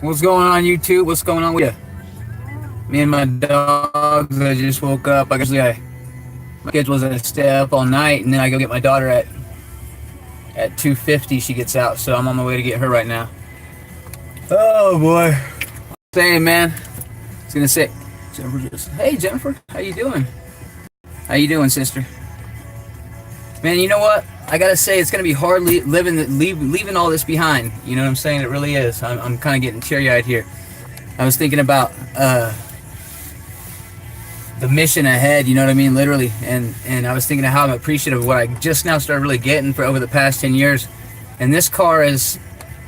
What's going on, YouTube? What's going on with you? Me and my dogs. I just woke up. My schedule is I stay up all night, and then I go get my daughter at 2:50. She gets out, so I'm on my way to get her right now. Oh boy. Saying, man. I was gonna say, hey Jennifer, how you doing? How you doing, sister? Man, you know what? I gotta say, it's gonna be hard leaving all this behind. You know what I'm saying? It really is. I'm kind of getting teary-eyed here. I was thinking about the mission ahead. You know what I mean? Literally, and I was thinking of how I'm appreciative of what I just now started really getting for over the past 10 years. And this car is.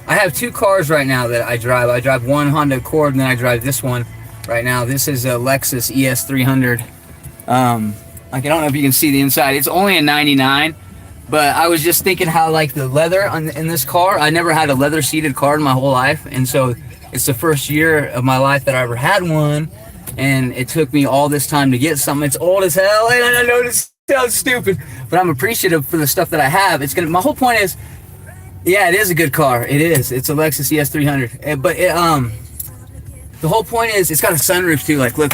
I have two cars right now that I drive. I drive one Honda Accord, and then I drive this one right now. This is a Lexus ES300. I don't know if you can see the inside. It's only a 99, but I was just thinking how like the leather in this car. I never had a leather seated car in my whole life, and so it's the first year of my life that I ever had one, and it took me all this time to get something. It's old as hell, and I know this sounds stupid, but I'm appreciative for the stuff that I have. My whole point is, yeah, it is a good car. It is. It's a Lexus ES300, but the whole point is it's got a sunroof too. Like, look.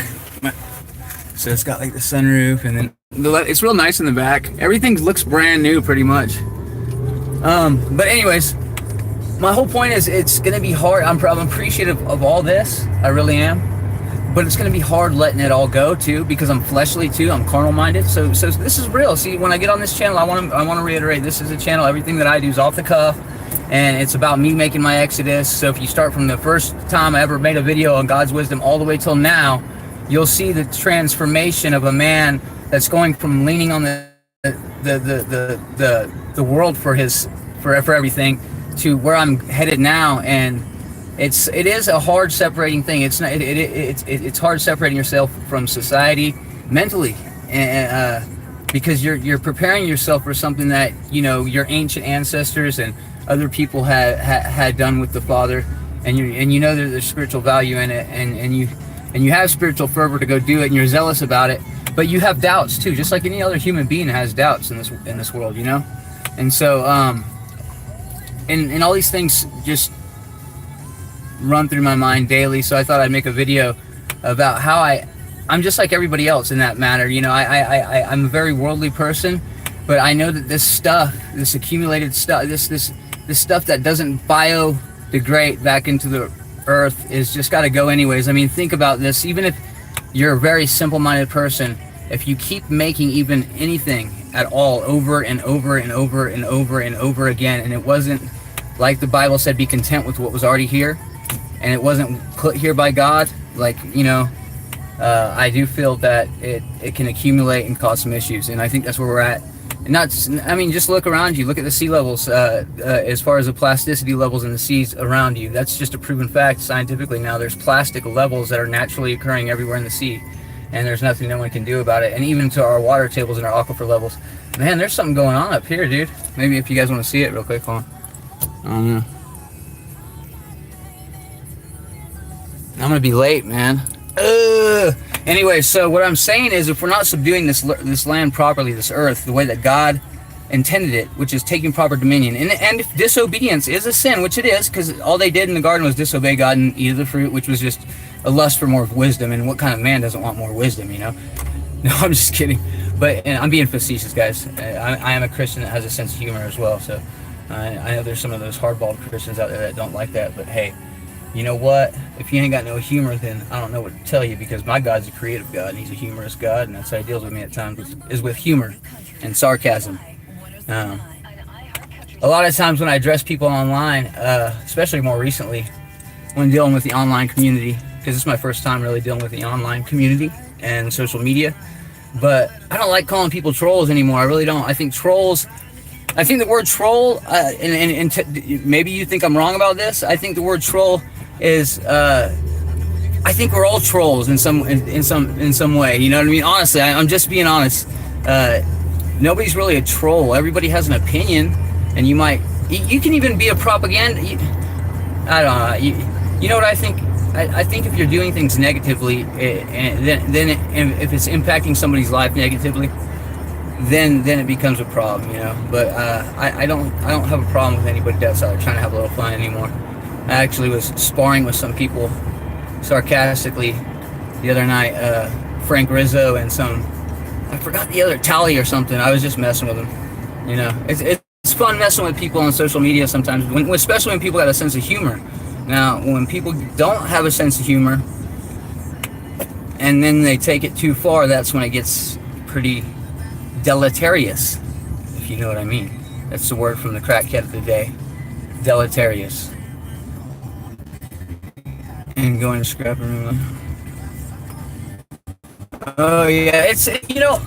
So it's got like the sunroof, and then it's real nice in the back. Everything looks brand new pretty much. But anyways, my whole point is it's gonna be hard. I'm appreciative of all this. I really am. But it's gonna be hard letting it all go too, because I'm fleshly too. I'm carnal minded. So this is real. See, when I get on this channel, I want to reiterate, this is a channel. Everything that I do is off the cuff, and it's about me making my exodus. So if you start from the first time I ever made a video on God's wisdom all the way till now, you'll see the transformation of a man that's going from leaning on the world for everything to where I'm headed now. And it is a hard separating thing. It's hard separating yourself from society mentally, and because you're preparing yourself for something that your ancient ancestors and other people had done with the Father, and you know there's spiritual value in it, and you have spiritual fervor to go do it, and you're zealous about it, but you have doubts too, just like any other human being has doubts in this world, And so, and all these things just run through my mind daily. So I thought I'd make a video about how I'm just like everybody else in that matter. I'm a very worldly person, but I know that this accumulated stuff, this stuff that doesn't biodegrade back into the earth is just got to go anyways. I mean, think about this. Even if you're a very simple-minded person, if you keep making even anything at all over and over and over and over and over again, and it wasn't like the Bible said, be content with what was already here, and it wasn't put here by God, I do feel that it can accumulate and cause some issues, and I think that's where we're at. And just look around you. Look at the sea levels, as far as the plasticity levels in the seas around you. That's just a proven fact scientifically now. There's plastic levels that are naturally occurring everywhere in the sea, and there's nothing no one can do about it. And even to our water tables and our aquifer levels. Man, there's something going on up here, dude. Maybe if you guys want to see it real quick, hold on. I don't know. I'm gonna be late, man. Anyway, so what I'm saying is, if we're not subduing this land properly, this earth, the way that God intended it, which is taking proper dominion, and if disobedience is a sin, which it is, because all they did in the garden was disobey God and eat of the fruit, which was just a lust for more wisdom. And what kind of man doesn't want more wisdom, No, I'm just kidding. But I'm being facetious, guys. I am a Christian that has a sense of humor as well. So I know there's some of those hardball Christians out there that don't like that. But hey, you know what? If you ain't got no humor, then I don't know what to tell you, because my God's a creative God, and he's a humorous God, and that's how he deals with me at times, is with humor and sarcasm. A lot of times when I address people online, especially more recently, when dealing with the online community, because it's my first time really dealing with the online community and social media, but I don't like calling people trolls anymore. I really don't. I think the word troll, maybe you think I'm wrong about this. I think the word troll is, I think we're all trolls in some way. You know what I mean? Honestly, I'm just being honest. Nobody's really a troll. Everybody has an opinion, and you can even be a propaganda. I don't know. You know what I think? I think if you're doing things negatively, then if it's impacting somebody's life negatively, then it becomes a problem, But I don't have a problem with anybody that's out there trying to have a little fun anymore. I actually was sparring with some people sarcastically the other night. Frank Rizzo and some, I forgot the other, Tally or something. I was just messing with them. You know, it's fun messing with people on social media sometimes, especially when people got a sense of humor. Now, when people don't have a sense of humor and then they take it too far, that's when it gets pretty deleterious, if you know what I mean. That's the word from the crackhead of the day. Deleterious. And going to scrap room. Oh yeah, it's, you know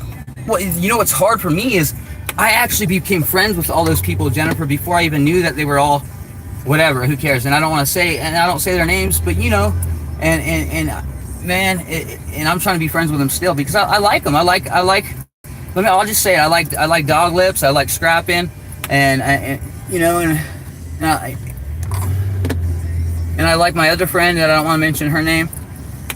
what's hard for me is I actually became friends with all those people, Jennifer, before I even knew that they were all whatever. Who cares? And I don't want to say, and I don't say their names, but you know, and man, and I'm trying to be friends with them still because I like them. I like. I'll just say it, I like Dog Lips. I like Scrapping, and you know, and I like my other friend that I don't want to mention her name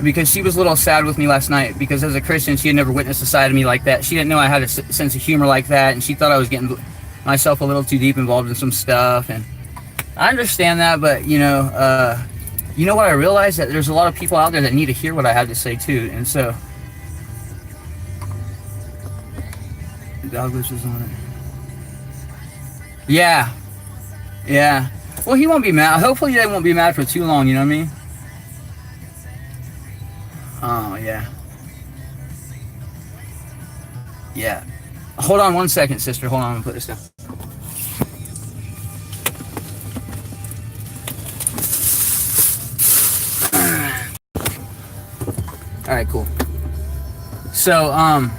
because she was a little sad with me last night because as a Christian she had never witnessed a side of me like that. She didn't know I had a sense of humor like that, and she thought I was getting myself a little too deep involved in some stuff, and I understand that, but you know what I realized, that there's a lot of people out there that need to hear what I have to say too, and so Douglas was on it. Yeah. Well, he won't be mad. Hopefully they won't be mad for too long, you know what I mean? Oh, yeah. Yeah. Hold on one second, sister. Hold on, I'm gonna put this down. Alright, cool. So, I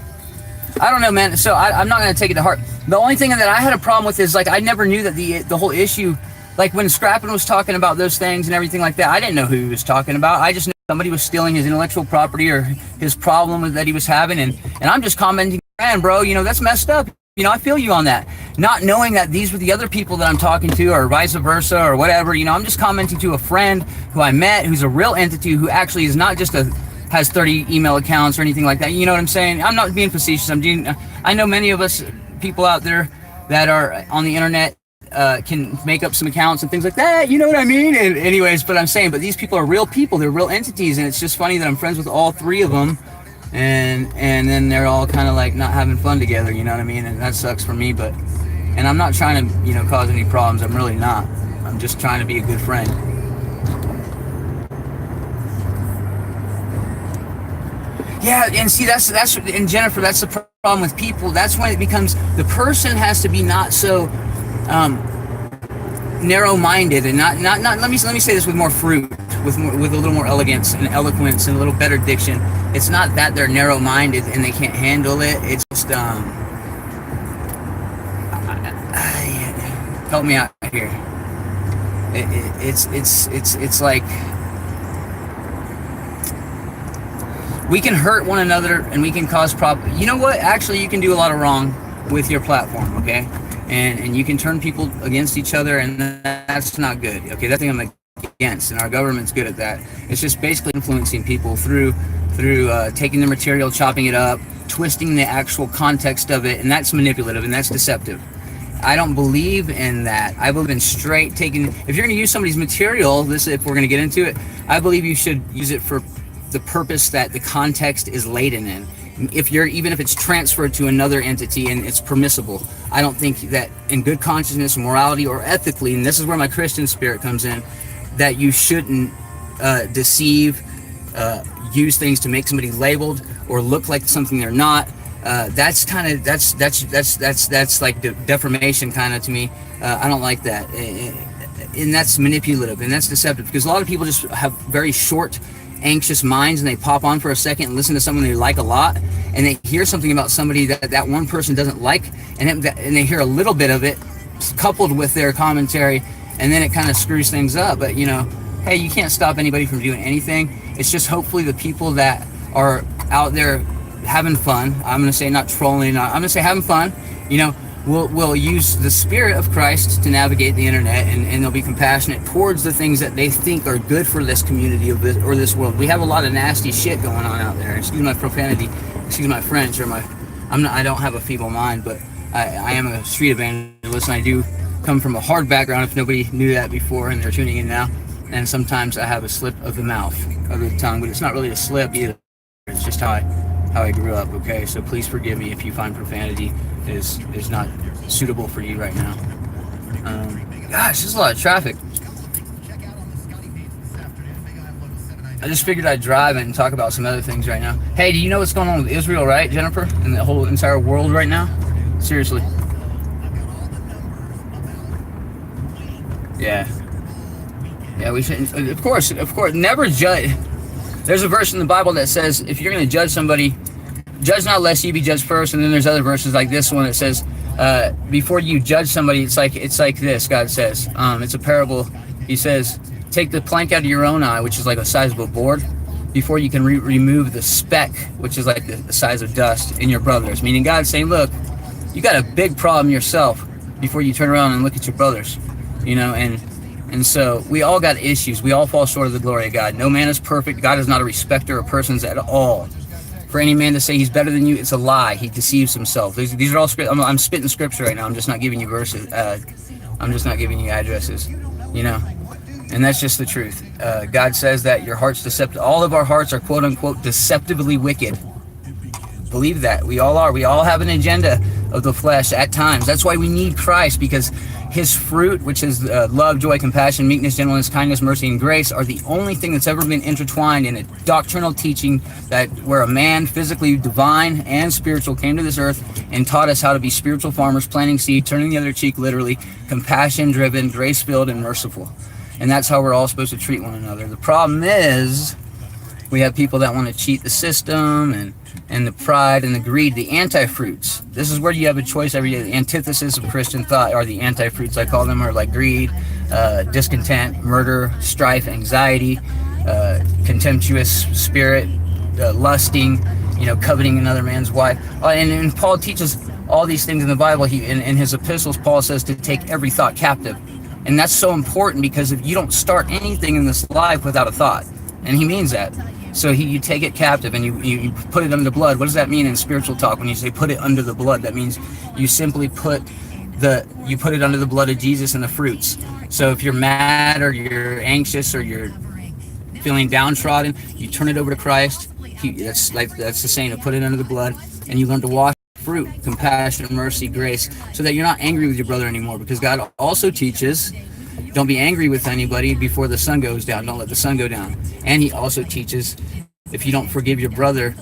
don't know, man. So I'm not gonna take it to heart. The only thing that I had a problem with is, like, I never knew that the whole issue, like when Scrappin was talking about those things and everything like that, I didn't know who he was talking about. I just knew somebody was stealing his intellectual property or his problem that he was having, and I'm just commenting, man, bro, you know, that's messed up. You know, I feel you on that. Not knowing that these were the other people that I'm talking to, or vice versa, or whatever. You know, I'm just commenting to a friend who I met, who's a real entity, who actually is not just has 30 email accounts or anything like that. You know what I'm saying? I'm not being facetious. I know many of us people out there that are on the internet can make up some accounts and things like that. You know what I mean? And anyways, but I'm saying, but these people are real people. They're real entities, and it's just funny that I'm friends with all three of them, and then they're all kind of like not having fun together. You know what I mean? And that sucks for me. But, and I'm not trying to, you know, cause any problems. I'm really not. I'm just trying to be a good friend. Yeah, and see, that's and Jennifer, that's the problem with people. That's when it becomes, the person has to be not so narrow-minded, and not let me say this with more fruit, with a little more elegance and eloquence and a little better diction. It's not that they're narrow-minded and they can't handle it. It's just help me out here. It's like we can hurt one another and we can cause problems. You know what? Actually, you can do a lot of wrong with your platform, okay? And you can turn people against each other, and that's not good, okay? That's the thing I'm against, and our government's good at that. It's just basically influencing people through taking the material, chopping it up, twisting the actual context of it, and that's manipulative and that's deceptive. I don't believe in that. I believe in straight taking. If you're going to use somebody's material, if we're going to get into it, I believe you should use it for the purpose that the context is laden in. Even if it's transferred to another entity and it's permissible, I don't think that in good consciousness, morality, or ethically, and this is where my Christian spirit comes in, that you shouldn't deceive, use things to make somebody labeled or look like something they're not. That's like defamation kind of to me. I don't like that, and that's manipulative and that's deceptive, because a lot of people just have very short, anxious minds, and they pop on for a second and listen to someone they like a lot, and they hear something about somebody that one person doesn't like, and they hear a little bit of it coupled with their commentary, and then it kind of screws things up. But you know, hey, you can't stop anybody from doing anything. It's just hopefully the people that are out there having fun, I'm going to say not trolling, I'm going to say having fun, you know, will use the spirit of Christ to navigate the internet, and they'll be compassionate towards the things that they think are good for this community of this, or this world. We have a lot of nasty shit going on out there. Excuse my profanity, excuse my French, or I don't have a feeble mind, but I am a street evangelist, and I do come from a hard background, if nobody knew that before and they're tuning in now. and sometimes I have a slip of the mouth, of the tongue, but it's not really a slip either. It's just how I grew up. Okay, so please forgive me if you find profanity is not suitable for you right now. Gosh, there's a lot of traffic. I just figured I'd drive and talk about some other things right now. Hey, do you know what's going on with Israel, right, Jennifer? And the whole entire world right now? Seriously. Yeah. Yeah, we shouldn't, of course, never judge. There's a verse in the Bible that says, if you're going to judge somebody, judge not lest ye be judged first. And then there's other verses like this one that says, before you judge somebody, it's like this, God says. It's a parable. He says, take the plank out of your own eye, which is like the size of a board, before you can remove the speck, which is like the size of dust in your brothers. Meaning God's saying, look, you got a big problem yourself before you turn around and look at your brothers, you know, and so we all got issues. We all fall short of the glory of God. No man is perfect. God is not a respecter of persons at all. For any man to say he's better than you, it's a lie. He deceives himself. These are all script. I'm spitting scripture right now. I'm just not giving you verses. I'm just not giving you addresses, you know. And that's just the truth. God says that your heart's deceptive. All of our hearts are quote unquote deceptively wicked. Believe that. We all are. We all have an agenda of the flesh at times. That's why we need Christ, because his fruit, which is love, joy, compassion, meekness, gentleness, kindness, mercy, and grace, are the only thing that's ever been intertwined in a doctrinal teaching that where a man physically divine and spiritual came to this earth and taught us how to be spiritual farmers, planting seed, turning the other cheek, literally, compassion driven, grace filled, and merciful. And that's how we're all supposed to treat one another. The problem is we have people that want to cheat the system and the pride and the greed, the anti-fruits. This is where you have a choice every day. The antithesis of Christian thought are the anti-fruits, I call them, are like greed, discontent, murder, strife, anxiety, contemptuous spirit, lusting, you know, coveting another man's wife. And Paul teaches all these things in the Bible. In his epistles, Paul says to take every thought captive. And that's so important, because if you don't start anything in this life without a thought, and he means that. So you take it captive and you put it under the blood. What does that mean in spiritual talk when you say put it under the blood? That means you simply put it under the blood of Jesus and the fruits. So if you're mad or you're anxious or you're feeling downtrodden, you turn it over to Christ. That's the saying, to put it under the blood, and you learn to wash fruit, compassion, mercy, grace, so that you're not angry with your brother anymore, because God also teaches, don't be angry with anybody before the sun goes down. Don't let the sun go down. And he also teaches, if you don't forgive your brother,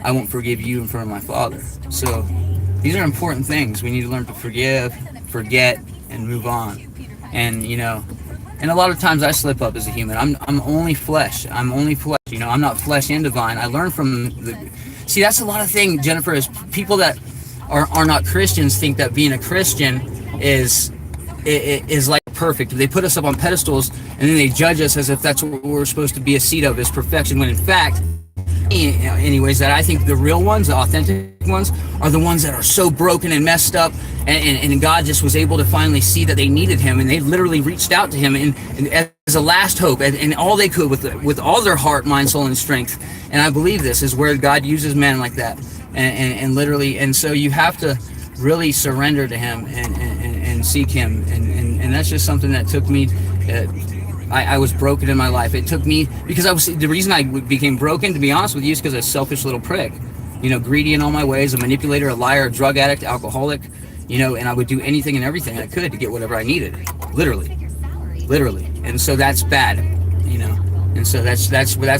I won't forgive you in front of my Father. So these are important things. We need to learn to forgive, forget, and move on. And, you know, and a lot of times I slip up as a human. I'm only flesh. You know, I'm not flesh and divine. I learn from see, that's a lot of thing, Jennifer, is people that are not Christians think that being a Christian is like perfect. They put us up on pedestals and then they judge us as if that's what we're supposed to be a seat of, is perfection, when in fact, anyways, that I think the real ones, the authentic ones, are the ones that are so broken and messed up, and God just was able to finally see that they needed him, and they literally reached out to him and as a last hope, and all they could with all their heart, mind, soul, and strength. And I believe this is where God uses men like that, and literally, and so you have to really surrender to him and seek him, and that's just something that took me. I was broken in my life. It took me, because the reason I became broken, to be honest with you, is because I was a selfish little prick. You know, greedy in all my ways, a manipulator, a liar, a drug addict, alcoholic, you know, and I would do anything and everything I could to get whatever I needed. Literally. And so that's bad, you know. And so that's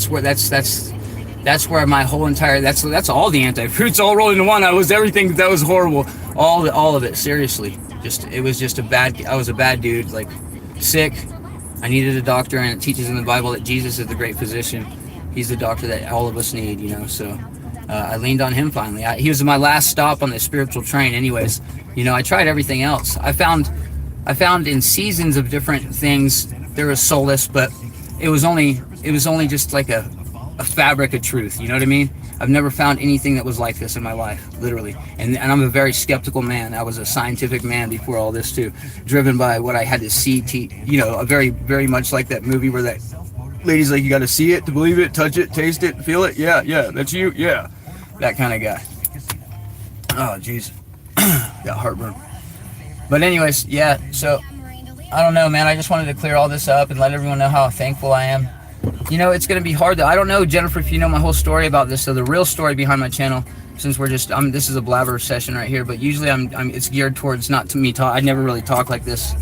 where my whole entire, that's all the anti-fruits all rolled into one. I was everything that was horrible. All of it, seriously. I was a bad dude, like sick. I needed a doctor, and it teaches in the Bible that Jesus is the great physician. He's the doctor that all of us need, you know. So I leaned on him finally. He was my last stop on the spiritual train. Anyways, you know, I tried everything else. I found in seasons of different things there was solace, but it was only just like a fabric of truth. You know what I mean? I've never found anything that was like this in my life, literally. And I'm a very skeptical man. I was a scientific man before all this too, driven by what I had to see. You know, a very, very much like that movie where that lady's like, you got to see it to believe it, touch it, taste it, feel it. Yeah, that's you. Yeah, that kind of guy. Oh, jeez, got heartburn. But anyways, yeah. So I don't know, man. I just wanted to clear all this up and let everyone know how thankful I am. You know, it's going to be hard, though. I don't know, Jennifer, if you know my whole story about this. So the real story behind my channel, since this is a blabber session right here, but usually it's geared towards not to me talk. I never really talk like this,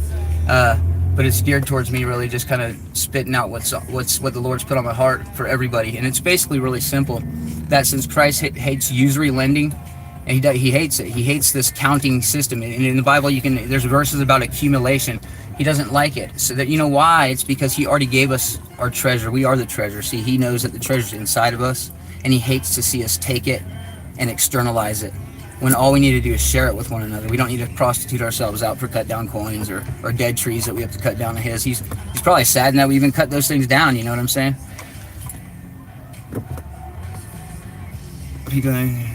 but it's geared towards me really just kind of spitting out what the Lord's put on my heart for everybody. And it's basically really simple. That since Christ hates usury lending, and he hates it. He hates this counting system. And in the Bible, there's verses about accumulation. He doesn't like it. So that, you know why? It's because he already gave us our treasure. We are the treasure. See, he knows that the treasure's inside of us, and he hates to see us take it and externalize it, when all we need to do is share it with one another. We don't need to prostitute ourselves out for cut down coins or dead trees that we have to cut down to his. He's probably saddened that we even cut those things down, you know what I'm saying? What are you going?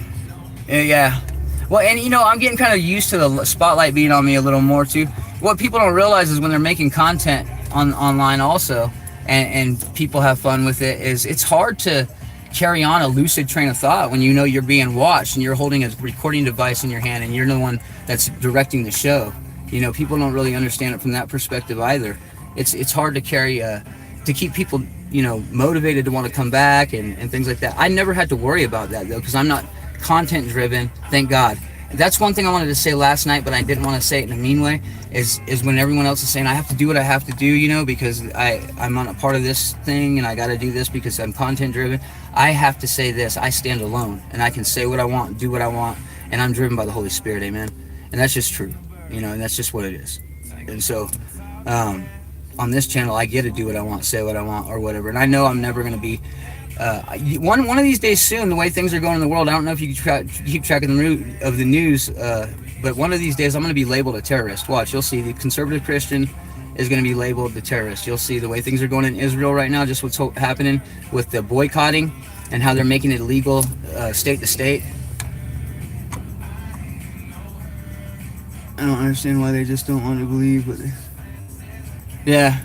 Yeah. Well, and you know, I'm getting kind of used to the spotlight being on me a little more too. What people don't realize is when they're making content online also, and people have fun with it, is it's hard to carry on a lucid train of thought when you know you're being watched and you're holding a recording device in your hand and you're the one that's directing the show. You know, people don't really understand it from that perspective either. It's hard to carry to keep people, you know, motivated to want to come back and things like that. I never had to worry about that though, because I'm not content driven, thank God. That's one thing I wanted to say last night, but I didn't want to say it in a mean way, is when everyone else is saying I have to do what I have to do, you know, because I'm on a part of this thing and I got to do this because I'm content driven. I have to say this: I stand alone and I can say what I want, do what I want, and I'm driven by the Holy Spirit, amen. And that's just true, you know, and that's just what it is. And so on this channel I get to do what I want, say what I want, or whatever. And I know I'm never going to be one of these days soon, the way things are going in the world. I don't know if you keep track of the news, but one of these days I'm going to be labeled a terrorist. Watch, you'll see. The conservative Christian is going to be labeled the terrorist. You'll see the way things are going in Israel right now, just what's happening with the boycotting and how they're making it illegal state to state. I don't understand why they just don't want to believe, but yeah.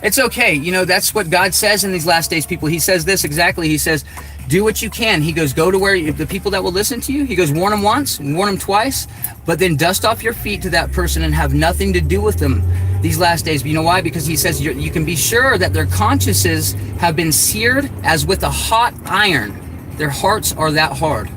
It's okay. You know, that's what God says in these last days, people. He says this exactly. He says, do what you can. He goes, go to where the people that will listen to you. He goes, warn them once, warn them twice, but then dust off your feet to that person and have nothing to do with them these last days. But you know why? Because he says you can be sure that their consciences have been seared as with a hot iron. Their hearts are that hard.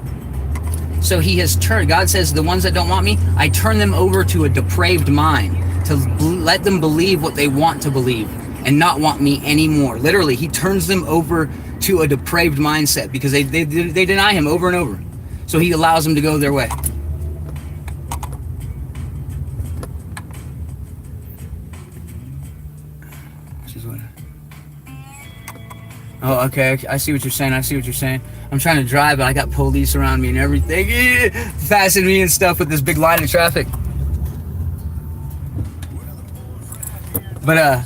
So he has turned, God says, the ones that don't want me, I turn them over to a depraved mind to let them believe what they want to believe and not want me anymore. Literally, he turns them over to a depraved mindset because they deny him over and over. So he allows them to go their way. Oh, okay. I see what you're saying. I'm trying to drive, but I got police around me and everything. Passing me and stuff with this big line of traffic. But,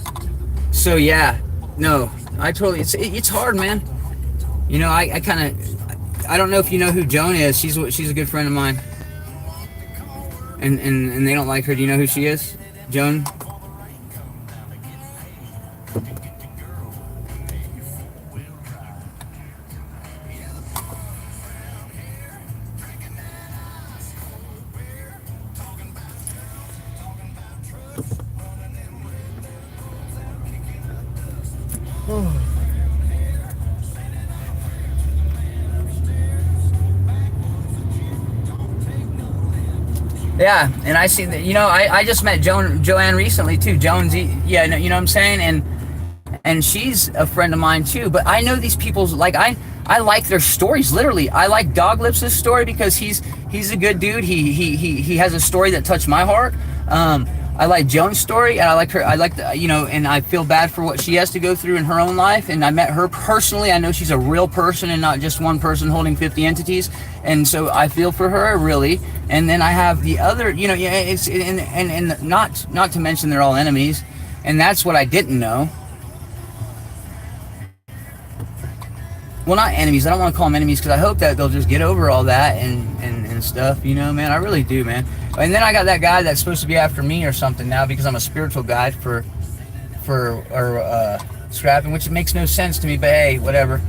so yeah, no, I totally, it's hard, man. You know, I don't know if you know who Joan is. She's a good friend of mine. And they don't like her. Do you know who she is? Joan? Yeah, and I see that. You know, I just met Joanne recently too. Jones, yeah, you know what I'm saying, and she's a friend of mine too. But I know these people's, like, I like their stories. Literally, I like Dog Lips' story because he's a good dude. He has a story that touched my heart. I like Joan's story, and I like her. I like you know, and I feel bad for what she has to go through in her own life. And I met her personally. I know she's a real person and not just one person holding 50 entities. And so I feel for her, really. And then I have the other, you know, yeah, it's and not to mention they're all enemies, and that's what I didn't know. Well, not enemies. I don't want to call them enemies because I hope that they'll just get over all that and stuff, you know, man. I really do, man. And then I got that guy that's supposed to be after me or something now because I'm a spiritual guide for scrapping, which makes no sense to me, but hey, whatever.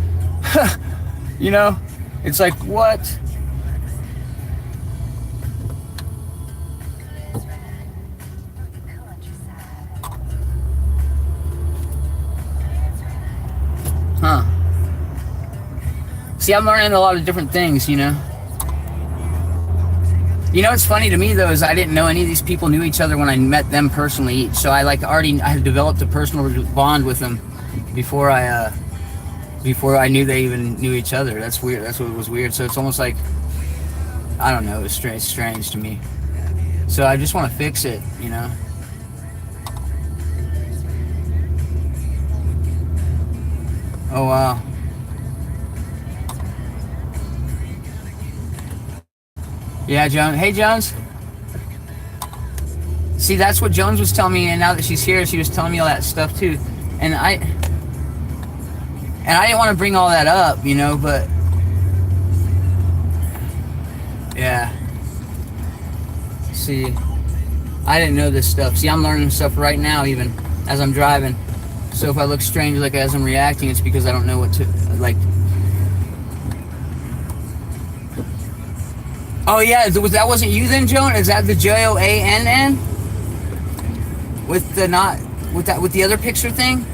You know, it's like, what? See, I'm learning a lot of different things, you know. You know what's funny to me though is I didn't know any of these people knew each other when I met them personally each. So I had developed a personal bond with them before I knew they even knew each other. That's weird. That's what was weird. So it's almost like, I don't know, it's strange to me. So I just want to fix it, you know. Oh wow. Yeah, Jones. Hey, Jones. See, that's what Jones was telling me, and now that she's here, she was telling me all that stuff too. And I didn't want to bring all that up, you know, but yeah. See, I didn't know this stuff. See, I'm learning stuff right now, even as I'm driving. So if I look strange, like as I'm reacting, it's because I don't know what to like. Oh yeah, that wasn't you then, Joan? Is that the Joann? With the other picture thing?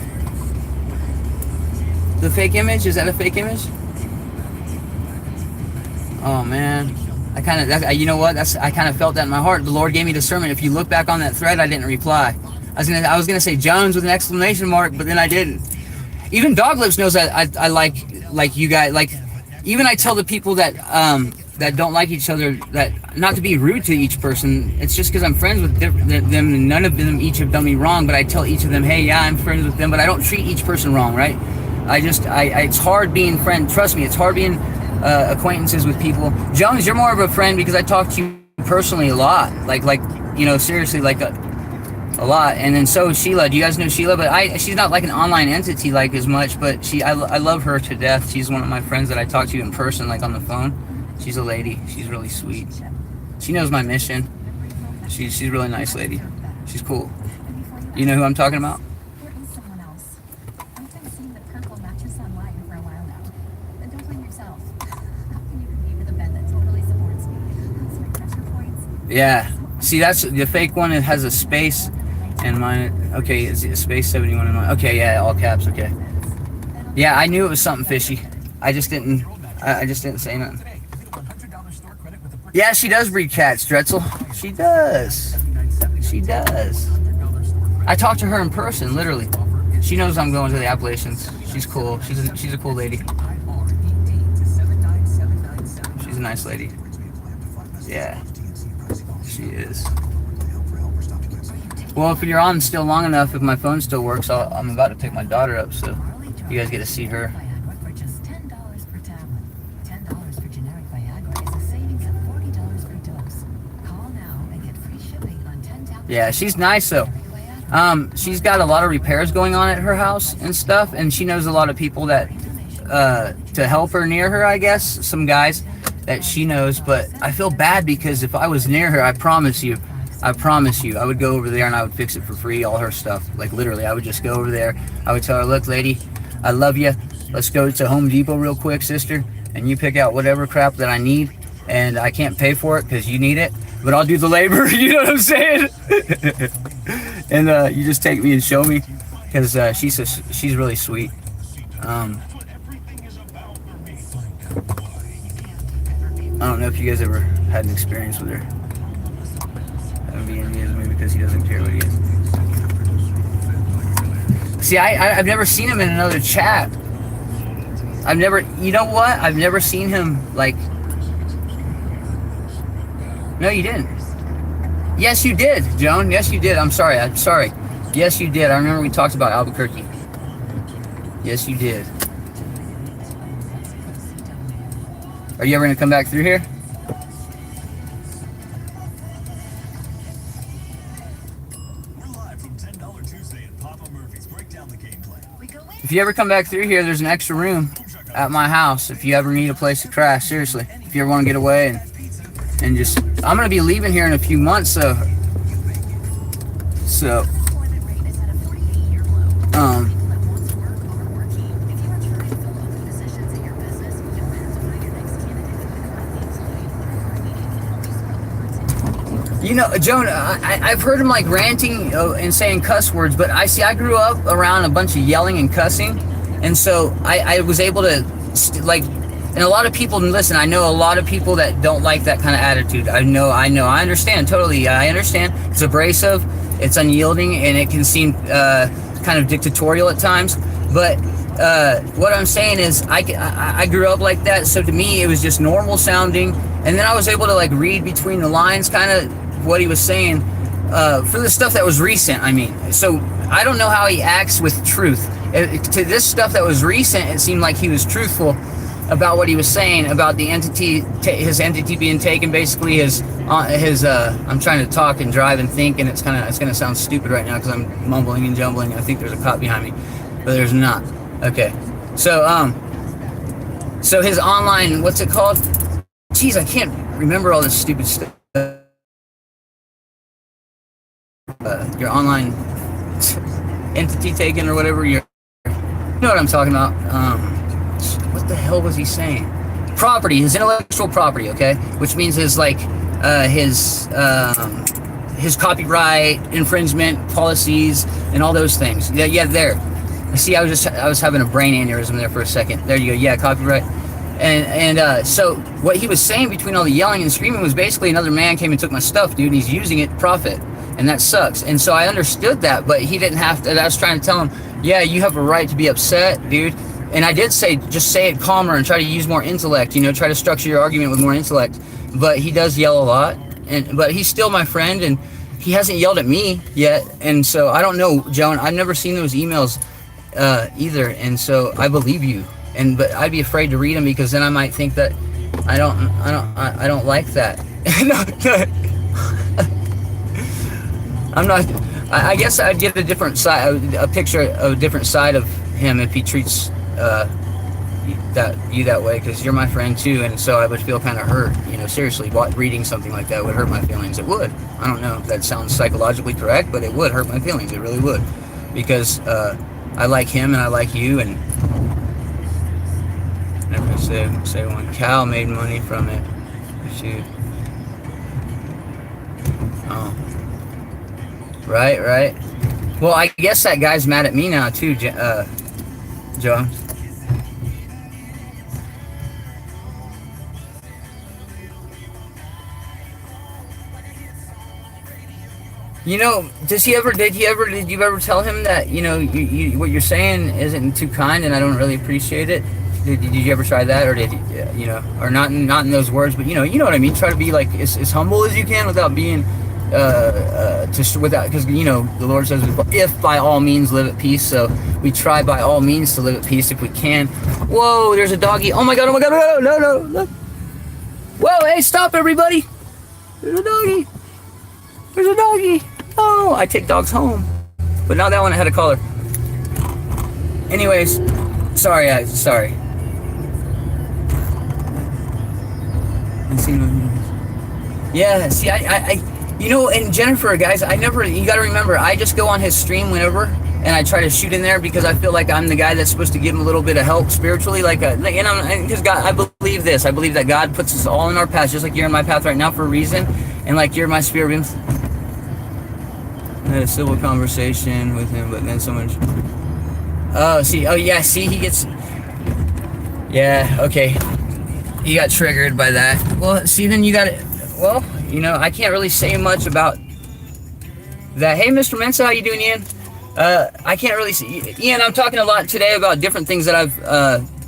The fake image? Is that a fake image? Oh man, you know what? I kind of felt that in my heart. The Lord gave me discernment. If you look back on that thread, I didn't reply. I was gonna say Jones with an exclamation mark, but then I didn't. Even Dog Lips knows that I like you guys. Like, even I tell the people that that don't like each other, that not to be rude to each person. It's just because I'm friends with them, and none of them each have done me wrong. But I tell each of them, hey, yeah, I'm friends with them, but I don't treat each person wrong, right? It's hard being friend. Trust me, it's hard being acquaintances with people. Jones, you're more of a friend because I talk to you personally a lot, like you know, seriously, like a lot. And then so Sheila, do you guys know Sheila? But she's not like an online entity like as much, but I love her to death. She's one of my friends that I talk to in person, like on the phone. She's a lady. She's really sweet. She knows my mission. She's a really nice lady. She's cool. You know who I'm talking about? Yeah. See, that's the fake one. It has a space, and mine. Okay, is it space 71 in mine? Okay, yeah, all caps. Okay. Yeah, I knew it was something fishy. I just didn't say nothing. Yeah, she does breed cats, Drexel. She does. She does. I talked to her in person, literally. She knows I'm going to the Appalachians. She's cool. She's a cool lady. She's a nice lady. Yeah, she is. Well, if you're on still long enough, if my phone still works, I'm about to pick my daughter up, so you guys get to see her. Yeah, she's nice though. She's got a lot of repairs going on at her house and stuff, and she knows a lot of people that to help her near her, I guess, some guys that she knows. But I feel bad because if I was near her, I promise you, I would go over there and I would fix it for free, all her stuff. Like literally, I would just go over there. I would tell her, look, lady, I love you. Let's go to Home Depot real quick, sister, and you pick out whatever crap that I need, and I can't pay for it because you need it, but I'll do the labor. You know what I'm saying? And you just take me and show me, because she's really sweet. I don't know if you guys ever had an experience with her. Maybe because he doesn't care what he is. See, I've never seen him in another chat. You know what? I've never seen him, like... No, you didn't. Yes, you did, Joan. Yes, you did. I'm sorry. Yes, you did. I remember we talked about Albuquerque. Yes, you did. Are you ever going to come back through here? If you ever come back through here, there's an extra room at my house if you ever need a place to crash, seriously. If you ever want to get away and just... I'm going to be leaving here in a few months, so you know, Joan, I've heard him like ranting and saying cuss words, but I grew up around a bunch of yelling and cussing, and so I was able to like And a lot of people, listen, I know a lot of people that don't like that kind of attitude. I understand, totally. I understand. It's abrasive, it's unyielding, and it can seem kind of dictatorial at times. But what I'm saying is I grew up like that, so to me it was just normal sounding. And then I was able to like read between the lines kind of what he was saying for the stuff that was recent, I mean. So I don't know how he acts with truth. To this stuff that was recent, it seemed like he was truthful about what he was saying about the entity, his entity being taken. Basically, his. I'm trying to talk and drive and think, and it's gonna sound stupid right now because I'm mumbling and jumbling. I think there's a cop behind me, but there's not. Okay, so so his online, what's it called? Jeez, I can't remember all this stupid stuff. Your online entity taken or whatever. You know what I'm talking about. What the hell was he saying? Property, his intellectual property, okay? Which means his his copyright infringement policies and all those things. Yeah, there. See, I was having a brain aneurysm there for a second. There you go. Yeah, copyright. And so what he was saying between all the yelling and screaming was basically another man came and took my stuff, dude, and he's using it to profit. And that sucks. And so I understood that, but he didn't have to. I was trying to tell him, yeah, you have a right to be upset, dude. And I did say, just say it calmer and try to use more intellect, try to structure your argument with more intellect. But he does yell a lot, but he's still my friend, and he hasn't yelled at me yet. And so I don't know, Joan, I've never seen those emails either. And so I believe you. But I'd be afraid to read them because then I might think that I don't like that. I'm not. I guess I'd get a different side, a picture of a different side of him if he treats you that way, because you're my friend too, and so I would feel kind of hurt. Seriously, reading something like that would hurt my feelings. It would. I don't know if that sounds psychologically correct, but it would hurt my feelings. It really would, because I like him and I like you, and never say one cow made money from it. Shoot. Oh. Right. Well, I guess that guy's mad at me now too, Joe. Did you ever tell him that, what you're saying isn't too kind and I don't really appreciate it? Did you ever try that, or did or not in those words, but you know what I mean? Try to be like as humble as you can without being because the Lord says, if by all means live at peace. So we try by all means to live at peace if we can. Whoa, there's a doggy. Oh my god, no. Whoa, hey, stop everybody. There's a doggy. Oh, I take dogs home, but not that one. I had a collar. Anyways, sorry. Yeah, see, and Jennifer, guys, you gotta remember, I just go on his stream whenever, and I try to shoot in there because I feel like I'm the guy that's supposed to give him a little bit of help spiritually, because God, I believe this. I believe that God puts us all in our path, just like you're in my path right now for a reason, and like you're my spirit. I had a civil conversation with him, but then someone... see, he gets... Yeah, okay. He got triggered by that. Well, see, then you got it. Well, I can't really say much about that. Hey, Mr. Mensa, how you doing, Ian? I can't really see... Ian, I'm talking a lot today about different things that I've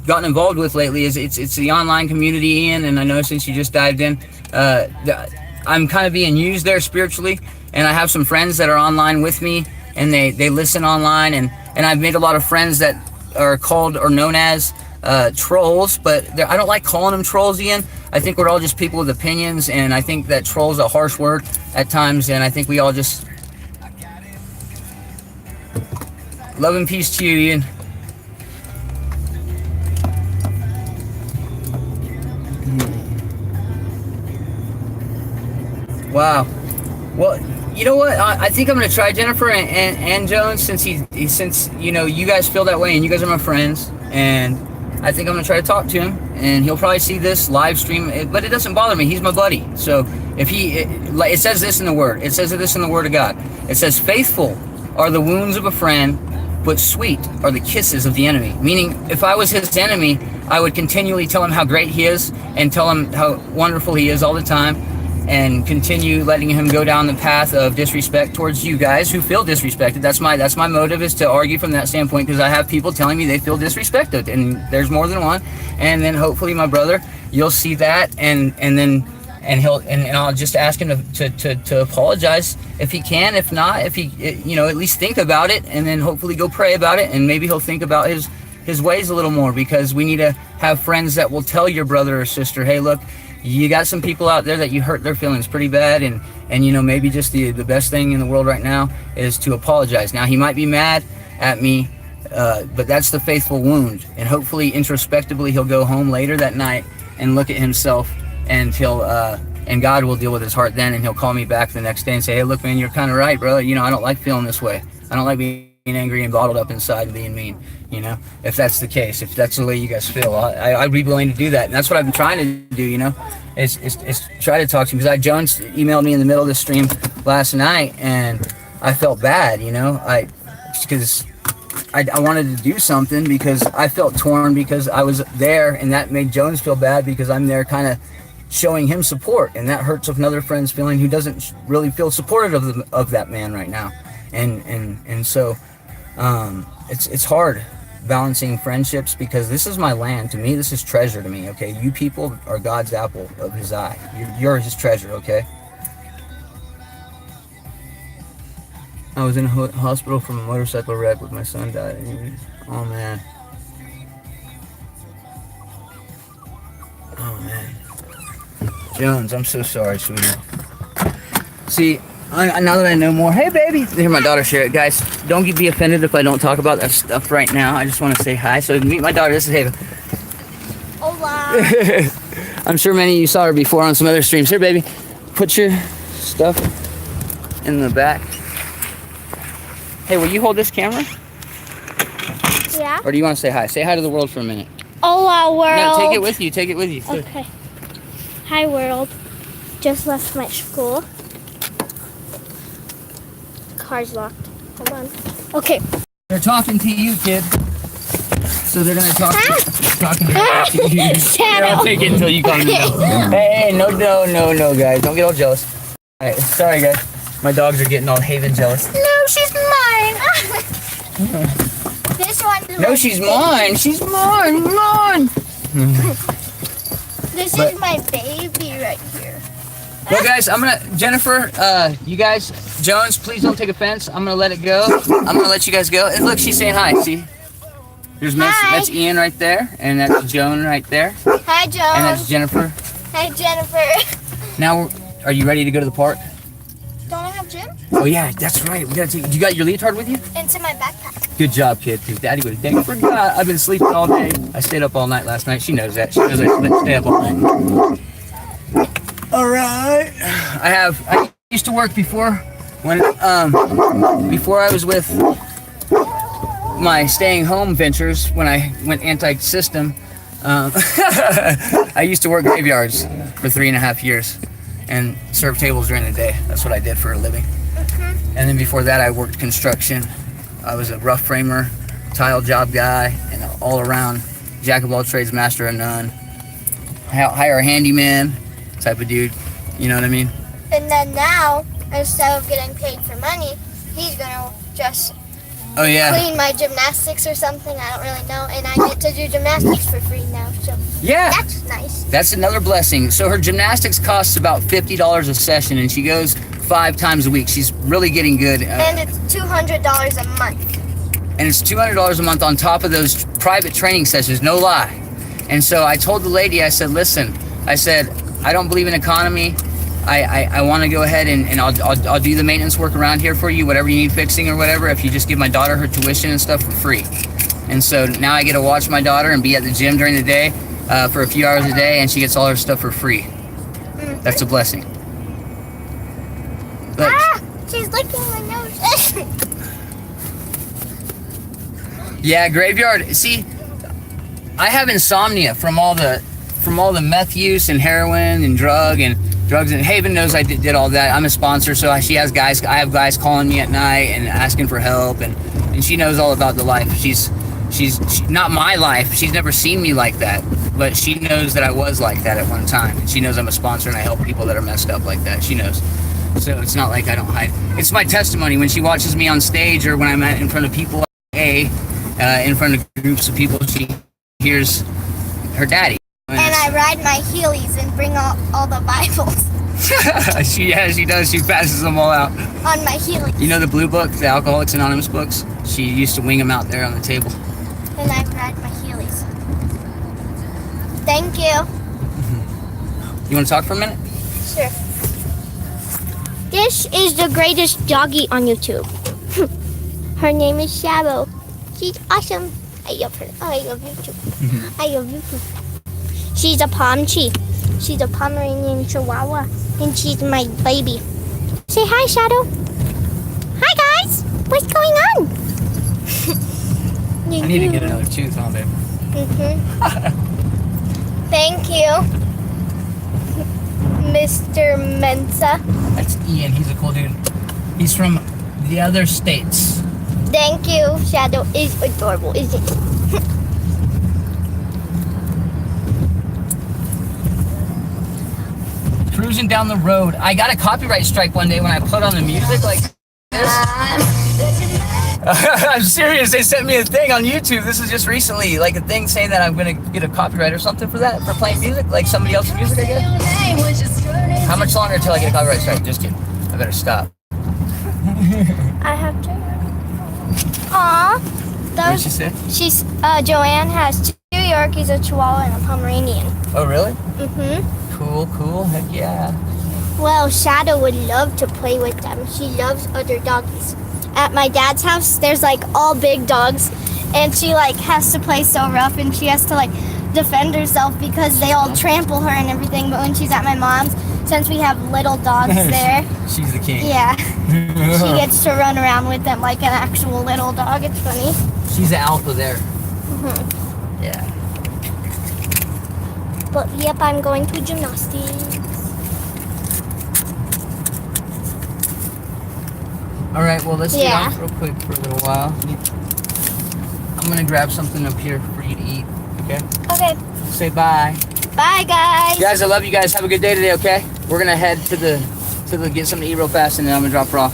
gotten involved with lately. It's the online community, Ian, and I know since you just dived in, I'm kind of being used there spiritually, and I have some friends that are online with me, and they listen online, and I've made a lot of friends that are called or known as trolls, but I don't like calling them trolls, Ian. I think we're all just people with opinions, and I think that troll's a harsh word at times, and I think we all just... Love and peace to you, Ian. Wow. Well, you know what? I think I'm going to try Jennifer and Jones, since you guys feel that way and you guys are my friends, and I think I'm going to try to talk to him, and he'll probably see this live stream, but it doesn't bother me. He's my buddy. So if it says this in the Word. It says this in the Word of God. It says, faithful are the wounds of a friend, but sweet are the kisses of the enemy. Meaning, if I was his enemy, I would continually tell him how great he is and tell him how wonderful he is all the time, and continue letting him go down the path of disrespect towards you guys who feel disrespected. That's my motive, is to argue from that standpoint, because I have people telling me they feel disrespected, and there's more than one. And then hopefully, my brother, you'll see that, and I'll just ask him to apologize if he can. If not, if he, at least think about it, and then hopefully go pray about it, and maybe he'll think about his ways a little more, because we need to have friends that will tell your brother or sister, hey, look, you got some people out there that you hurt their feelings pretty bad, and maybe just the best thing in the world right now is to apologize. Now, he might be mad at me, but that's the faithful wound, and hopefully introspectively he'll go home later that night and look at himself, and and God will deal with his heart then, and he'll call me back the next day and say, hey, look, man, you're kind of right, bro. I don't like feeling this way. I don't like being angry and bottled up inside and being mean. If that's the case, if that's the way you guys feel, I'd be willing to do that. And that's what I've been trying to do, is try to talk to him. Because Jones emailed me in the middle of the stream last night, and I felt bad, because I wanted to do something, because I felt torn because I was there, and that made Jones feel bad because I'm there kind of showing him support, and that hurts another friend's feeling who doesn't really feel supportive of that man right now. And so it's hard balancing friendships, because this is my land. To me, this is treasure to me, okay? You people are God's apple of his eye. You're his treasure, okay? I was in a hospital from a motorcycle wreck with my son died. Oh, man. Oh, man. Jones, I'm so sorry, sweetie. See, now that I know more, hey baby, hear my daughter share it, guys. Don't be offended if I don't talk about that stuff right now. I just want to say hi. So meet my daughter. This is Haven. Hola. I'm sure many of you saw her before on some other streams. Here, baby, put your stuff in the back. Hey, will you hold this camera? Yeah. Or do you want to say hi? Say hi to the world for a minute. Hola, world. No, take it with you. Take it with you. Okay. Hi, world. Just left my school. Car's locked. Hold on. Okay. They're talking to you, kid. So they're gonna talking to you. Here, I'll take it until you come in. Hey, no, guys. Don't get all jealous. All right, sorry, guys. My dogs are getting all Haven jealous. No, she's mine. This one. No, she's mine. She's mine. This is my baby right here. Well, guys, Jennifer, you guys, Jones, please don't take offense. I'm gonna let it go. I'm gonna let you guys go. And look, she's saying hi. See, there's that's Ian right there, and that's Joan right there. Hi, Joan. And that's Jennifer. Hi, Jennifer. Now, are you ready to go to the park? Don't I have gym? Oh yeah, that's right. We gotta take. You got your leotard with you? It's in my backpack. Good job, kid. Dude, Daddy would have forgot. I've been sleeping all day. I stayed up all night last night. She knows that. She knows I stay up all night. All right. I used to work before I was with my staying home ventures, when I went anti-system. I used to work graveyards for 3.5 years and serve tables during the day. That's what I did for a living. And then before that, I worked construction. I was a rough framer, tile job guy, and all around jack of all trades, master of none. Hire a handyman type of dude. You know what I mean? And then now, instead of getting paid for money, he's gonna just clean my gymnastics or something. I don't really know. And I get to do gymnastics for free now. So yeah, that's nice. That's another blessing. So her gymnastics costs about $50 a session, and she goes 5 times a week. She's really getting good. And it's $200 a month. And it's $200 a month on top of those private training sessions, no lie. And so I told the lady, I said, listen, I don't believe in economy. I want to go ahead and I'll do the maintenance work around here for you, whatever you need fixing or whatever, if you just give my daughter her tuition and stuff for free. And so now I get to watch my daughter and be at the gym during the day for a few hours a day, and she gets all her stuff for free. That's a blessing. Look. She's licking my nose. Yeah, graveyard. See, I have insomnia from all the meth use and heroin and drugs, and Haven knows I did all that. I'm a sponsor, so I have guys calling me at night and asking for help, and and she knows all about the life. She's not my life. She's never seen me like that, but she knows that I was like that at one time, and she knows I'm a sponsor and I help people that are messed up like that. She knows. So it's not like I don't hide. It's my testimony when she watches me on stage or when I'm in front of people, in front of groups of people, she hears her daddy. And I ride my Heelys and bring all the Bibles. She does. She passes them all out. On my Heelys. You know the blue book, the Alcoholics Anonymous books? She used to wing them out there on the table. And I ride my Heelys. Thank you. You want to talk for a minute? Sure. This is the greatest doggy on YouTube. Her name is Shadow. She's awesome. I love her. I love you too. I love you too. She's a Pomchi. She's a Pomeranian Chihuahua. And she's my baby. Say hi, Shadow. Hi, guys. What's going on? I need to get another tooth on it. Thank you, Mr. Mensa. That's Ian. He's a cool dude. He's from the other states. Thank you. Shadow is adorable, isn't it? Cruising down the road. I got a copyright strike one day when I put on the music like this. I'm serious. They sent me a thing on YouTube. This is just recently, like a thing saying that I'm gonna get a copyright or something for that, for playing music, like somebody else's music, I guess. How much longer until I get a copyright strike? Just kidding. I better stop. I have to. Aw. What did she say? She's Joanne has 2 Yorkies, a Chihuahua, and a Pomeranian. Oh, really? Cool. Heck yeah. Well, Shadow would love to play with them. She loves other doggies. At my dad's house, there's like all big dogs, and she like has to play so rough, and she has to like defend herself because they all trample her and everything. But when she's at my mom's, since we have little dogs there, She's the king. yeah, she gets to run around with them like an actual little dog. It's funny. She's the alpha there. Yeah. But yep, I'm going to gymnastics. All right, well, let's get off real quick for a little while. I'm going to grab something up here for you to eat, okay? Okay. Say bye. Bye, guys. Guys, I love you guys. Have a good day today, okay? We're going to head to the get something to eat real fast, and then I'm going to drop her off.